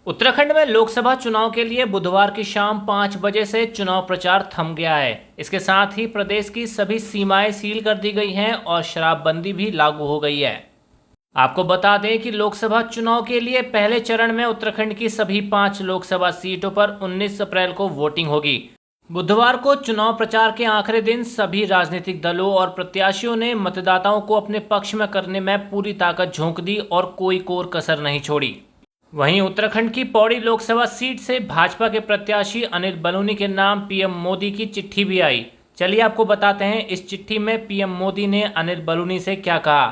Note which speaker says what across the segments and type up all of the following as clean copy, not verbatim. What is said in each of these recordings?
Speaker 1: उत्तराखंड में लोकसभा चुनाव के लिए बुधवार की शाम 5 बजे से चुनाव प्रचार थम गया है। इसके साथ ही प्रदेश की सभी सीमाएं सील कर दी गई हैं और शराबबंदी भी लागू हो गई है। आपको बता दें कि लोकसभा चुनाव के लिए पहले चरण में उत्तराखंड की सभी 5 लोकसभा सीटों पर 19 अप्रैल को वोटिंग होगी। बुधवार को चुनाव प्रचार के आखिरी दिन सभी राजनीतिक दलों और प्रत्याशियों ने मतदाताओं को अपने पक्ष में करने में पूरी ताकत झोंक दी और कोई कोर कसर नहीं छोड़ी। वहीं उत्तराखंड की पौड़ी लोकसभा सीट से भाजपा के प्रत्याशी अनिल बलूनी के नाम पीएम मोदी की चिट्ठी भी आई। चलिए आपको बताते हैं इस चिट्ठी में पीएम मोदी ने अनिल बलूनी से क्या कहा।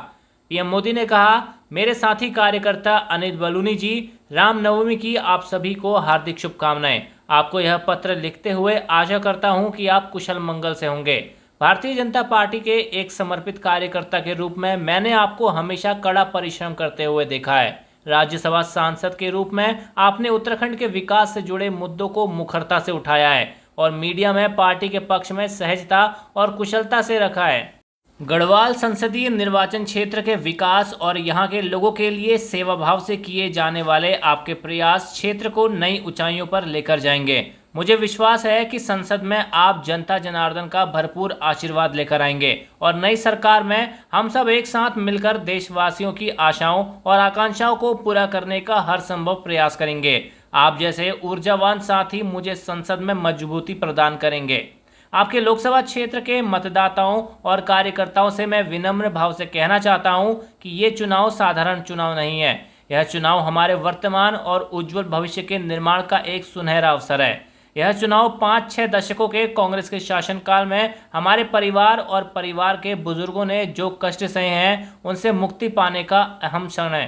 Speaker 1: पीएम मोदी ने कहा, मेरे साथी कार्यकर्ता अनिल बलूनी जी, रामनवमी की आप सभी को हार्दिक शुभकामनाएं। आपको यह पत्र लिखते हुए आशा करता हूं कि आप कुशल मंगल से होंगे। भारतीय जनता पार्टी के एक समर्पित कार्यकर्ता के रूप में मैंने आपको हमेशा कड़ा परिश्रम करते हुए देखा है। राज्यसभा सांसद के रूप में आपने उत्तराखंड के विकास से जुड़े मुद्दों को मुखरता से उठाया है और मीडिया में पार्टी के पक्ष में सहजता और कुशलता से रखा है। गढ़वाल संसदीय निर्वाचन क्षेत्र के विकास और यहां के लोगों के लिए सेवा भाव से किए जाने वाले आपके प्रयास क्षेत्र को नई ऊंचाइयों पर लेकर जाएंगे। मुझे विश्वास है कि संसद में आप जनता जनार्दन का भरपूर आशीर्वाद लेकर आएंगे और नई सरकार में हम सब एक साथ मिलकर देशवासियों की आशाओं और आकांक्षाओं को पूरा करने का हर संभव प्रयास करेंगे। आप जैसे ऊर्जावान साथी मुझे संसद में मजबूती प्रदान करेंगे। आपके लोकसभा क्षेत्र के मतदाताओं और कार्यकर्ताओं से मैं विनम्र भाव से कहना चाहता हूं कि ये चुनाव साधारण चुनाव नहीं है। यह चुनाव हमारे वर्तमान और उज्जवल भविष्य के निर्माण का एक सुनहरा अवसर है। यह चुनाव 5-6 दशकों के कांग्रेस के शासनकाल में हमारे परिवार और परिवार के बुजुर्गों ने जो कष्ट सहे हैं उनसे मुक्ति पाने का अहम क्षण है।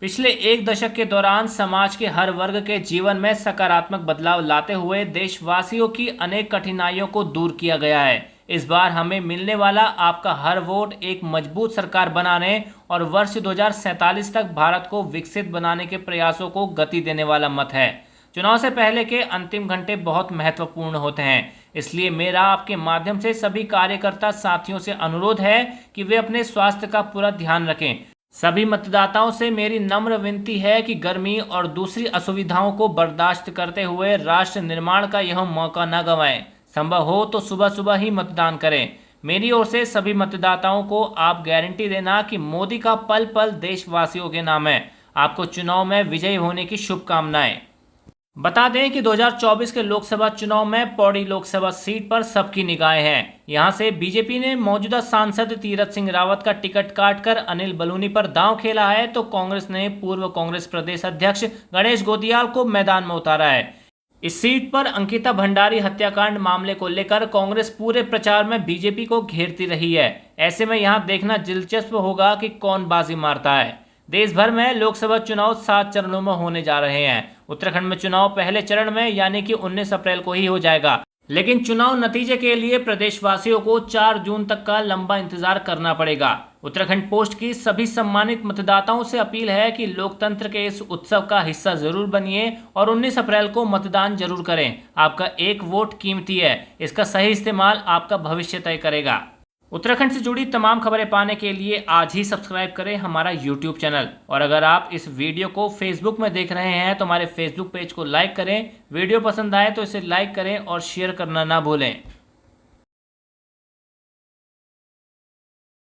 Speaker 1: पिछले 1 दशक के दौरान समाज के हर वर्ग के जीवन में सकारात्मक बदलाव लाते हुए देशवासियों की अनेक कठिनाइयों को दूर किया गया है। इस बार हमें मिलने वाला आपका हर वोट एक मजबूत सरकार बनाने और वर्ष 2047 तक भारत को विकसित बनाने के प्रयासों को गति देने वाला मत है। चुनाव से पहले के अंतिम घंटे बहुत महत्वपूर्ण होते हैं, इसलिए मेरा आपके माध्यम से सभी कार्यकर्ता साथियों से अनुरोध है कि वे अपने स्वास्थ्य का पूरा ध्यान रखें। सभी मतदाताओं से मेरी नम्र विनती है कि गर्मी और दूसरी असुविधाओं को बर्दाश्त करते हुए राष्ट्र निर्माण का यह मौका न गंवाएं। संभव हो तो सुबह सुबह ही मतदान करें। मेरी ओर से सभी मतदाताओं को आप गारंटी देना कि मोदी का पल पल देशवासियों के नाम है। आपको चुनाव में विजयी होने की शुभकामनाएं। बता दें कि 2024 के लोकसभा चुनाव में पौड़ी लोकसभा सीट पर सबकी निगाहें हैं। यहां से बीजेपी ने मौजूदा सांसद तीरथ सिंह रावत का टिकट काटकर अनिल बलूनी पर दांव खेला है, तो कांग्रेस ने पूर्व कांग्रेस प्रदेश अध्यक्ष गणेश गोदियाल को मैदान में उतारा है। इस सीट पर अंकिता भंडारी हत्याकांड मामले को लेकर कांग्रेस पूरे प्रचार में बीजेपी को घेरती रही है। ऐसे में यहां देखना दिलचस्प होगा कि कौन बाजी मारता है। देश भर में लोकसभा चुनाव 7 चरणों में होने जा रहे हैं। उत्तराखंड में चुनाव पहले चरण में यानी कि 19 अप्रैल को ही हो जाएगा, लेकिन चुनाव नतीजे के लिए प्रदेशवासियों को 4 जून तक का लंबा इंतजार करना पड़ेगा। उत्तराखंड पोस्ट की सभी सम्मानित मतदाताओं से अपील है कि लोकतंत्र के इस उत्सव का हिस्सा जरूर बनिए और 19 अप्रैल को मतदान जरूर करें। आपका एक वोट कीमती है, इसका सही इस्तेमाल आपका भविष्य तय करेगा। उत्तराखंड से जुड़ी तमाम खबरें पाने के लिए आज ही सब्सक्राइब करें हमारा YouTube चैनल। और अगर आप इस वीडियो को Facebook में देख रहे हैं तो हमारे Facebook पेज को लाइक करें। वीडियो पसंद आए तो इसे लाइक करें और शेयर करना ना भूलें।